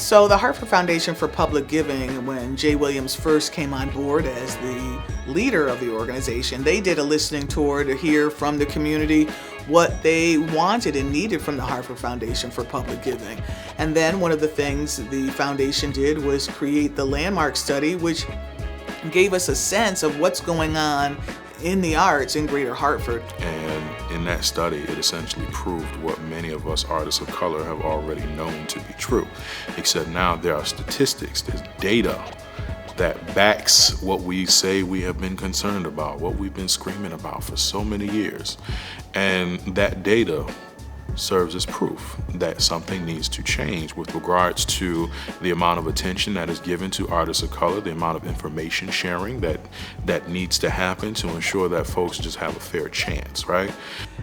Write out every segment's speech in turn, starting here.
So the Hartford Foundation for Public Giving, when Jay Williams first came on board as the leader of the organization, they did a listening tour to hear from the community what they wanted and needed from the Hartford Foundation for Public Giving. And then one of the things the foundation did was create the landmark study, which gave us a sense of what's going on in the arts in Greater Hartford. And in that study, it essentially proved what many of us artists of color have already known to be true, except now there are statistics, there's data that backs what we say we have been concerned about, what we've been screaming about for so many years. And that data serves as proof that something needs to change with regards to the amount of attention that is given to artists of color, the amount of information sharing that needs to happen to ensure that folks just have a fair chance, right?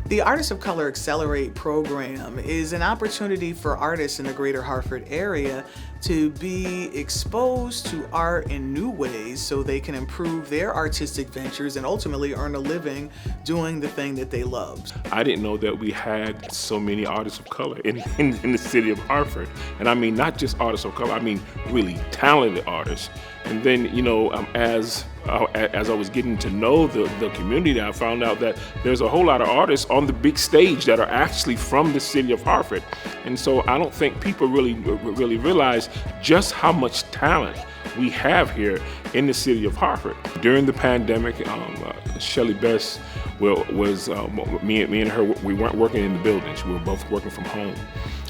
The Artists of Color Accelerate program is an opportunity for artists in the Greater Hartford area to be exposed to art in new ways so they can improve their artistic ventures and ultimately earn a living doing the thing that they love. I didn't know that we had so many artists of color in the city of Hartford. And I mean, not just artists of color, I mean really talented artists. And then, as I was getting to know the community, I found out that there's a whole lot of artists on the big stage that are actually from the city of Hartford. And so I don't think people really realize just how much talent we have here in the city of Hartford. During the pandemic, Shelly Best was me and her, we weren't working in the buildings. We were both working from home.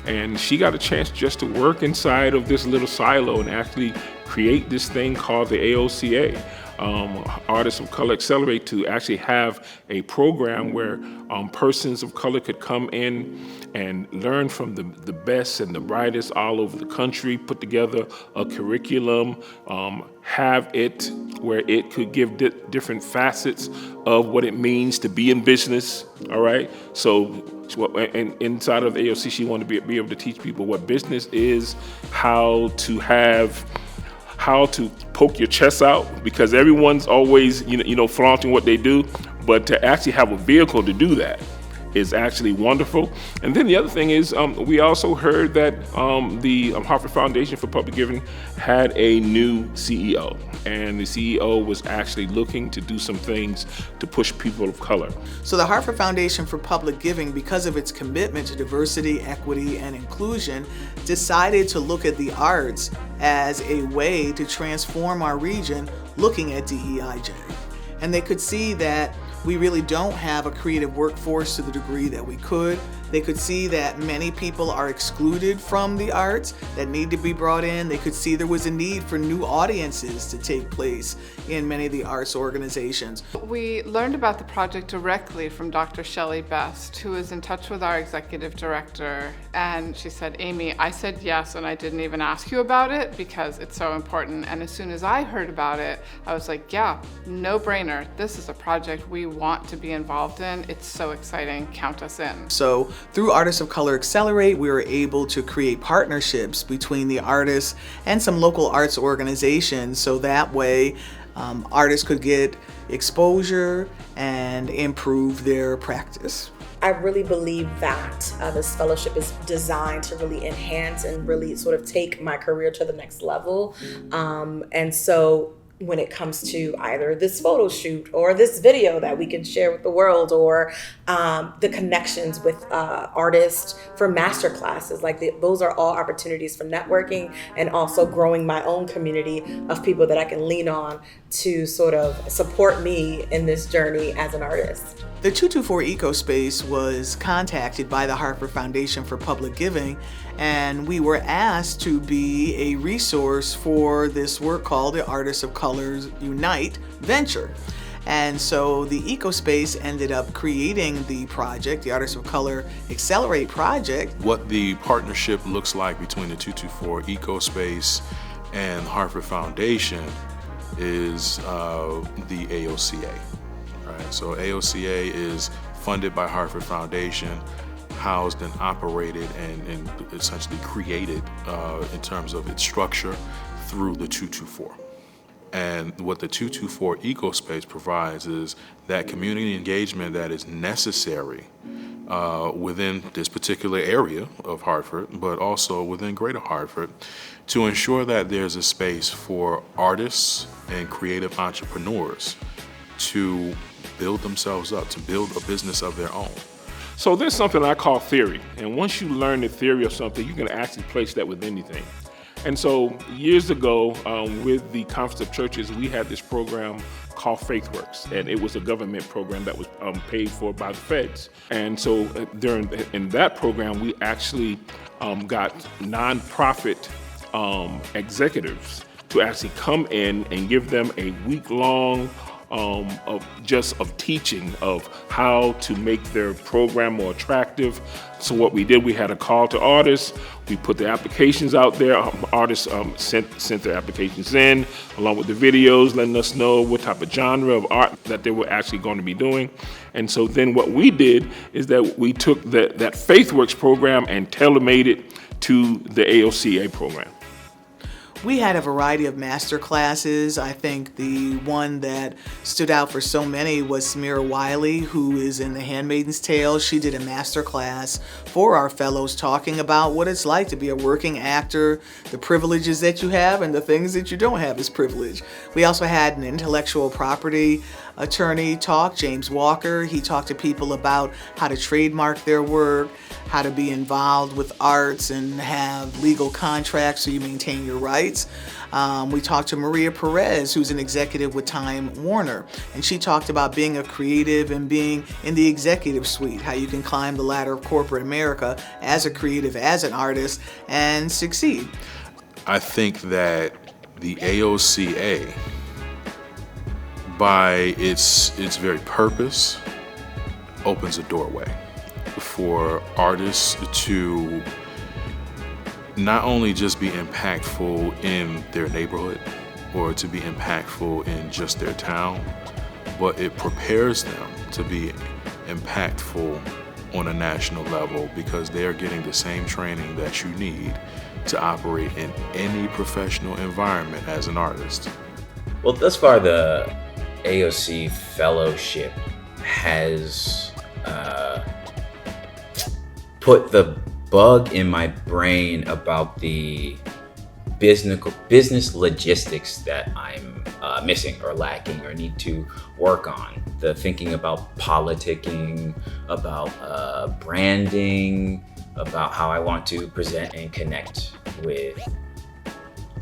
And she got a chance just to work inside of this little silo and actually create this thing called the AOCA, Artists of Color Accelerate, to actually have a program where persons of color could come in and learn from the best and the brightest all over the country, put together a curriculum, have it where it could give different facets of what it means to be in business, all right? So, and inside of the AOC, she wanted to be able to teach people what business is, how to poke your chest out, because everyone's always, flaunting what they do, but to actually have a vehicle to do that is actually wonderful. And then the other thing is, we also heard that the Hartford Foundation for Public Giving had a new CEO, and the CEO was actually looking to do some things to push people of color. So the Hartford Foundation for Public Giving, because of its commitment to diversity, equity, and inclusion, decided to look at the arts as a way to transform our region, looking at DEIJ. And they could see that we really don't have a creative workforce to the degree that we could. They could see that many people are excluded from the arts that need to be brought in. They could see there was a need for new audiences to take place in many of the arts organizations. We learned about the project directly from Dr. Shelly Best, who is in touch with our executive director. And she said, Amy, I said yes, and I didn't even ask you about it because it's so important. And as soon as I heard about it, I was like, yeah, no brainer. This is a project we want to be involved in. It's so exciting. Count us in. So through Artists of Color Accelerate, we were able to create partnerships between the artists and some local arts organizations, so that way artists could get exposure and improve their practice. I really believe that this fellowship is designed to really enhance and really sort of take my career to the next level. And so when it comes to either this photo shoot or this video that we can share with the world, or the connections with artists for master classes, those are all opportunities for networking and also growing my own community of people that I can lean on to sort of support me in this journey as an artist. The 224 Ecospace was contacted by the Hartford Foundation for Public Giving, and we were asked to be a resource for this work called the Artists of Color Unite venture. And so the Ecospace ended up creating the project, the Artists of Color Accelerate project. What the partnership looks like between the 224 Ecospace and Hartford Foundation is the AOCA. Right? So AOCA is funded by Hartford Foundation, housed and operated and essentially created in terms of its structure through the 224. And what the 224 Ecospace provides is that community engagement that is necessary within this particular area of Hartford, but also within Greater Hartford, to ensure that there's a space for artists and creative entrepreneurs to build themselves up, to build a business of their own. So there's something I call theory. And once you learn the theory of something, you can actually place that with anything. And so years ago, with the Conference of Churches, we had this program called FaithWorks, and it was a government program that was paid for by the feds. And so in that program, we actually got nonprofit executives to actually come in and give them a week-long of teaching of how to make their program more attractive. So what we did, we had a call to artists. We put the applications out there. Artists sent their applications in, along with the videos, letting us know what type of genre of art that they were actually going to be doing. And so then what we did is that we took that FaithWorks program and tailor-made it to the AOCA program. We had a variety of master classes. I think the one that stood out for so many was Samira Wiley, who is in The Handmaid's Tale. She did a master class for our fellows talking about what it's like to be a working actor, the privileges that you have and the things that you don't have as privilege. We also had an intellectual property attorney talk, James Walker. He talked to people about how to trademark their work, how to be involved with arts and have legal contracts so you maintain your rights. We talked to Maria Perez, who's an executive with Time Warner, and she talked about being a creative and being in the executive suite, how you can climb the ladder of corporate America as a creative, as an artist, and succeed. I think that the AOCA, by its very purpose, opens a doorway for artists to not only just be impactful in their neighborhood or to be impactful in just their town, but it prepares them to be impactful on a national level because they are getting the same training that you need to operate in any professional environment as an artist. Well, thus far, the AOC Fellowship has put the bug in my brain about the business logistics that I'm missing or lacking or need to work on. The thinking about politicking, about branding, about how I want to present and connect with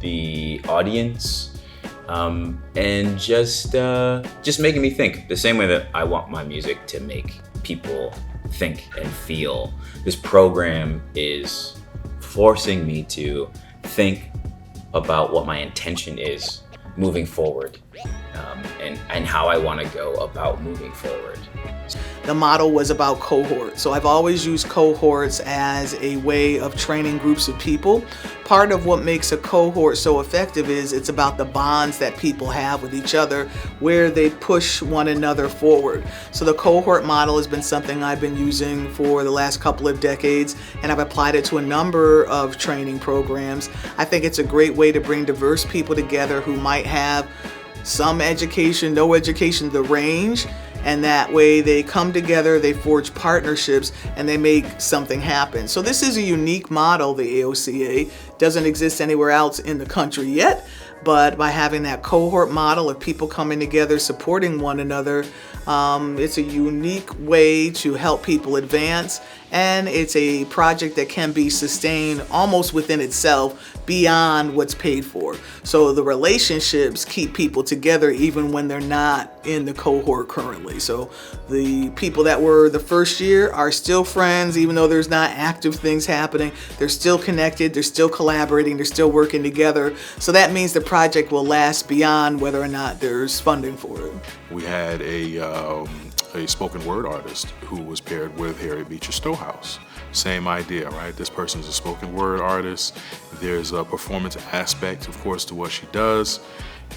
the audience. And just making me think the same way that I want my music to make people think and feel. This program is forcing me to think about what my intention is moving forward, and how I want to go about moving forward. The model was about cohorts. So I've always used cohorts as a way of training groups of people. Part of what makes a cohort so effective is it's about the bonds that people have with each other, where they push one another forward. So the cohort model has been something I've been using for the last couple of decades, and I've applied it to a number of training programs. I think it's a great way to bring diverse people together who might have some education, no education, the range, and that way they come together, they forge partnerships, and they make something happen. So this is a unique model, the AOCA. Doesn't exist anywhere else in the country yet, but by having that cohort model of people coming together, supporting one another, it's a unique way to help people advance, and it's a project that can be sustained almost within itself beyond what's paid for. So the relationships keep people together even when they're not in the cohort currently. So the people that were the first year are still friends, even though there's not active things happening. They're still connected, they're still collaborating, they're still working together. So that means the project will last beyond whether or not there's funding for it. We had a spoken word artist who was paired with Harriet Beecher Stowehouse. Same idea, right? This person is a spoken word artist. There's a performance aspect, of course, to what she does.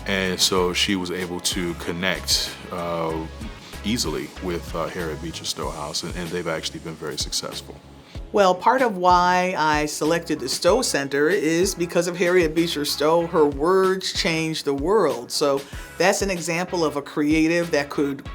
And so she was able to connect easily with Harriet Beecher Stowehouse, and they've actually been very successful. Well, part of why I selected the Stowe Center is because of Harriet Beecher Stowe. Her words changed the world. So that's an example of a creative that could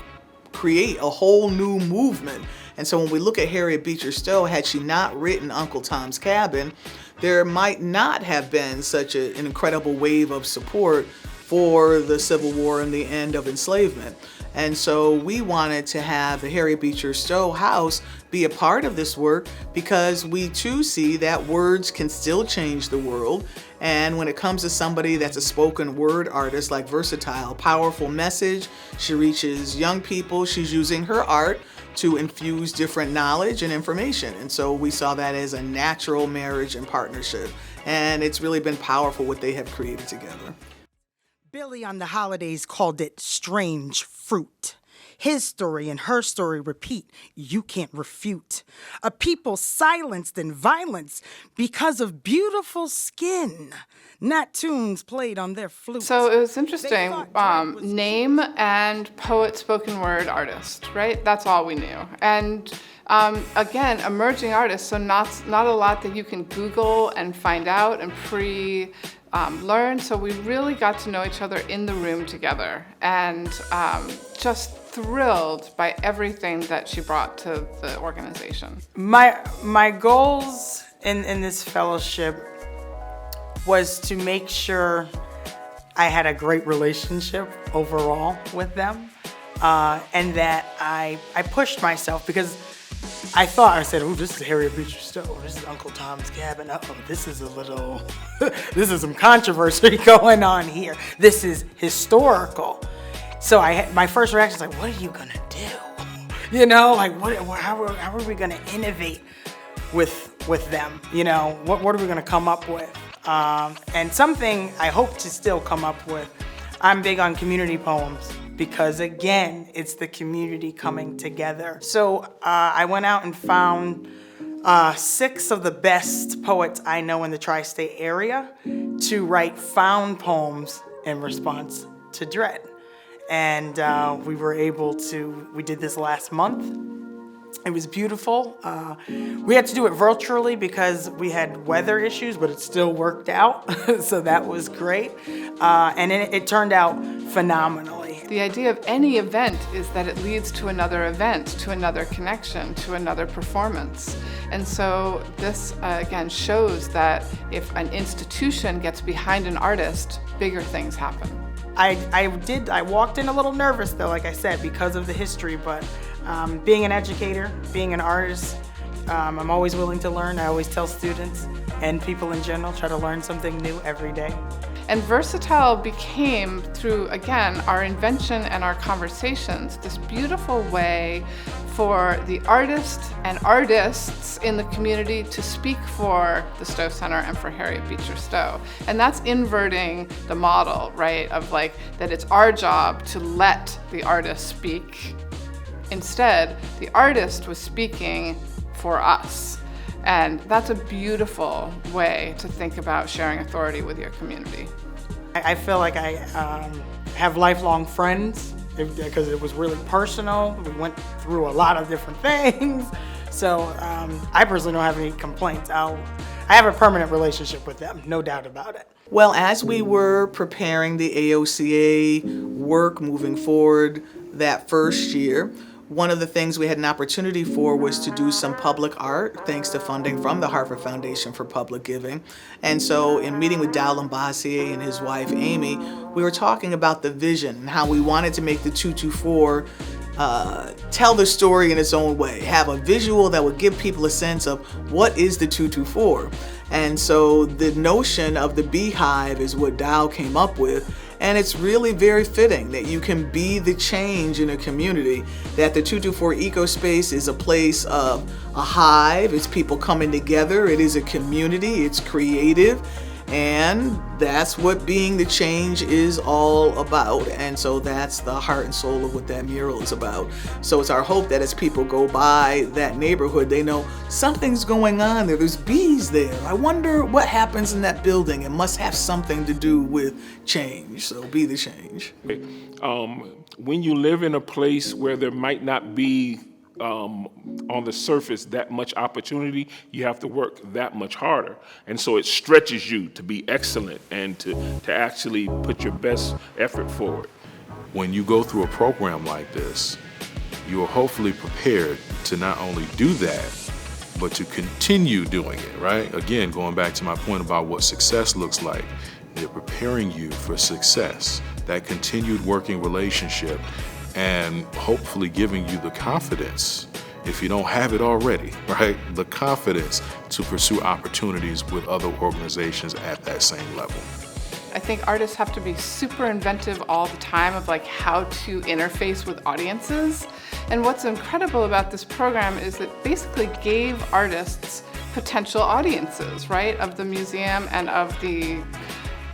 create a whole new movement. And so when we look at Harriet Beecher Stowe, had she not written Uncle Tom's Cabin, there might not have been such an incredible wave of support for the Civil War and the end of enslavement. And so we wanted to have the Harriet Beecher Stowe House be a part of this work because we too see that words can still change the world. And when it comes to somebody that's a spoken word artist like Versatile, powerful message, she reaches young people, she's using her art to infuse different knowledge and information. And so we saw that as a natural marriage and partnership. And it's really been powerful what they have created together. Billy on the holidays called it strange fruit. His story and her story repeat, you can't refute. A people silenced in violence because of beautiful skin, not tunes played on their flutes. So it was interesting, name and poet spoken word artist, right? That's all we knew. And again, emerging artists, so not a lot that you can Google and find out and learn. So we really got to know each other in the room together, and just thrilled by everything that she brought to the organization. My goals in this fellowship was to make sure I had a great relationship overall with them, and that I pushed myself because I said, oh, this is Harriet Beecher Stowe, this is Uncle Tom's Cabin, this is this is some controversy going on here. This is historical. So my first reaction was like, what are you gonna do? You know, like how are we gonna innovate with them? You know, what are we gonna come up with? And something I hope to still come up with. I'm big on community poems because, again, it's the community coming together. So I went out and found 6 of the best poets I know in the tri-state area to write found poems in response to dread. And we did this last month. It was beautiful. We had to do it virtually because we had weather issues, but it still worked out. So that was great. And it turned out phenomenally. The idea of any event is that it leads to another event, to another connection, to another performance. And so this, again, shows that if an institution gets behind an artist, bigger things happen. I walked in a little nervous though, like I said, because of the history, but being an educator, being an artist, I'm always willing to learn. I always tell students and people in general, try to learn something new every day. And Versatile became, through, again, our invention and our conversations, this beautiful way for the artist and artists in the community to speak for the Stowe Center and for Harriet Beecher Stowe. And that's inverting the model, right, of like that it's our job to let the artist speak. Instead, the artist was speaking for us. And that's a beautiful way to think about sharing authority with your community. I feel like I have lifelong friends because it was really personal. We went through a lot of different things. So I personally don't have any complaints. I have a permanent relationship with them, no doubt about it. Well, as we were preparing the AOCA work moving forward that first year, one of the things we had an opportunity for was to do some public art, thanks to funding from the Hartford Foundation for Public Giving. And so in meeting with Dow Lambassier and his wife, Amy, we were talking about the vision and how we wanted to make the 224 tell the story in its own way, have a visual that would give people a sense of what is the 224. And so the notion of the beehive is what Dow came up with. And it's really very fitting that you can be the change in a community, that the 224 Ecospace is a place of a hive, it's people coming together, it is a community, it's creative, and that's what being the change is all about. And so that's the heart and soul of what that mural is about. So it's our hope that as people go by that neighborhood, they know something's going on there. There's bees there. I wonder what happens in that building. It must have something to do with change. So be the change. When you live in a place where there might not be on the surface that much opportunity, you have to work that much harder. And so it stretches you to be excellent and to actually put your best effort forward. When you go through a program like this, you are hopefully prepared to not only do that, but to continue doing it, right? Again, going back to my point about what success looks like, they're preparing you for success, that continued working relationship, and hopefully giving you the confidence, if you don't have it already, right? The confidence to pursue opportunities with other organizations at that same level. I think artists have to be super inventive all the time of like how to interface with audiences. And what's incredible about this program is it basically gave artists potential audiences, right? Of the museum and of the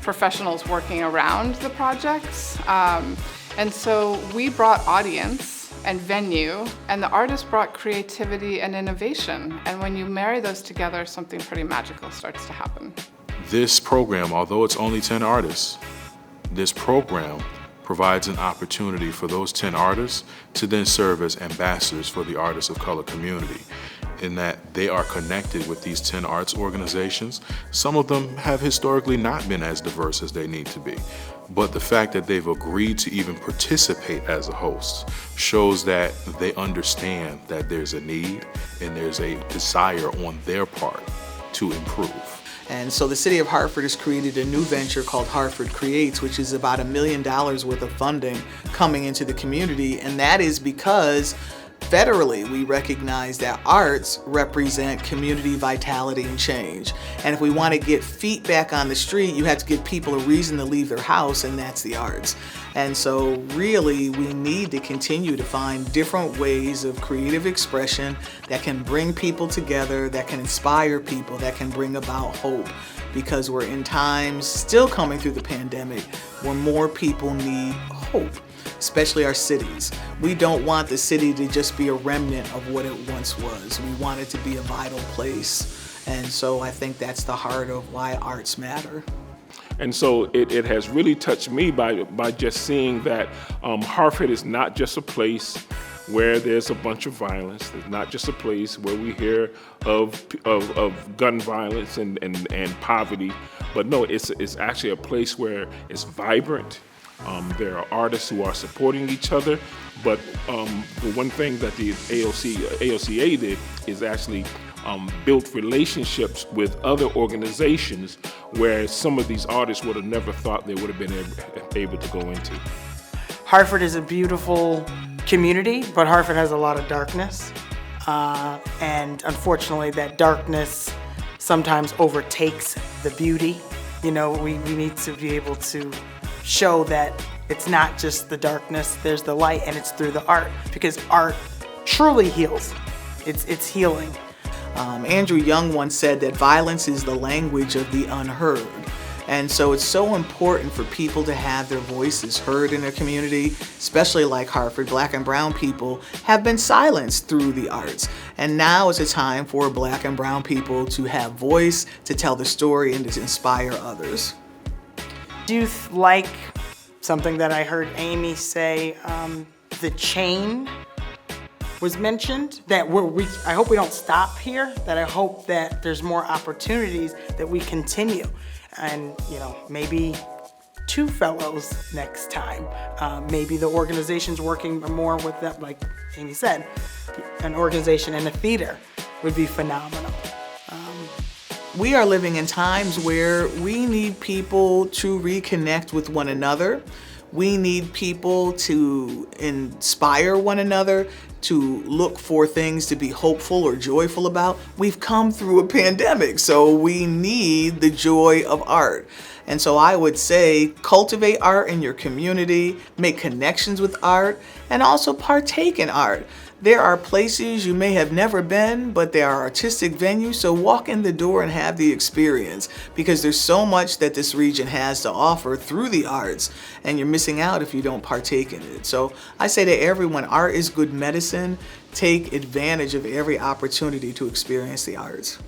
professionals working around the projects. And so we brought audience and venue, and the artist brought creativity and innovation. And when you marry those together, something pretty magical starts to happen. This program, although it's only 10 artists, this program provides an opportunity for those 10 artists to then serve as ambassadors for the artists of color community, in that they are connected with these 10 arts organizations. Some of them have historically not been as diverse as they need to be, but the fact that they've agreed to even participate as a host shows that they understand that there's a need and there's a desire on their part to improve. And so the City of Hartford has created a new venture called Hartford Creates, which is about $1 million worth of funding coming into the community. And that is because federally we recognize that arts represent community vitality and change. And if we want to get feet back on the street, you have to give people a reason to leave their house, and that's the arts. And so really we need to continue to find different ways of creative expression that can bring people together, that can inspire people, that can bring about hope. Because we're in times, still coming through the pandemic, where more people need hope, especially our cities. We don't want the city to just be a remnant of what it once was. We want it to be a vital place. And so I think that's the heart of why arts matter. And so it has really touched me by just seeing that Hartford is not just a place where there's a bunch of violence. It's not just a place where we hear of gun violence and poverty, but no, it's actually a place where it's vibrant. There are artists who are supporting each other, but the one thing that the AOCA did is actually built relationships with other organizations where some of these artists would have never thought they would have been able to go into. Hartford is a beautiful community, but Hartford has a lot of darkness. And unfortunately, that darkness sometimes overtakes the beauty. You know, we need to be able to show that it's not just the darkness, there's the light, and it's through the art, because art truly heals. It's healing. Andrew Young once said that violence is the language of the unheard. And so it's so important for people to have their voices heard in their community, especially like Hartford. Black and brown people have been silenced through the arts. And now is a time for Black and brown people to have voice, to tell the story, and to inspire others. Do you like something that I heard Amy say, the chain was mentioned, that I hope we don't stop here, that I hope that there's more opportunities, that we continue. And, you know, maybe 2 fellows next time. Maybe the organization's working more with them, like Amy said, an organization in a theater would be phenomenal. We are living in times where we need people to reconnect with one another. We need people to inspire one another, to look for things to be hopeful or joyful about. We've come through a pandemic, so we need the joy of art. And so I would say cultivate art in your community, make connections with art, and also partake in art. There are places you may have never been, but there are artistic venues, so walk in the door and have the experience, because there's so much that this region has to offer through the arts, and you're missing out if you don't partake in it. So I say to everyone, art is good medicine. Take advantage of every opportunity to experience the arts.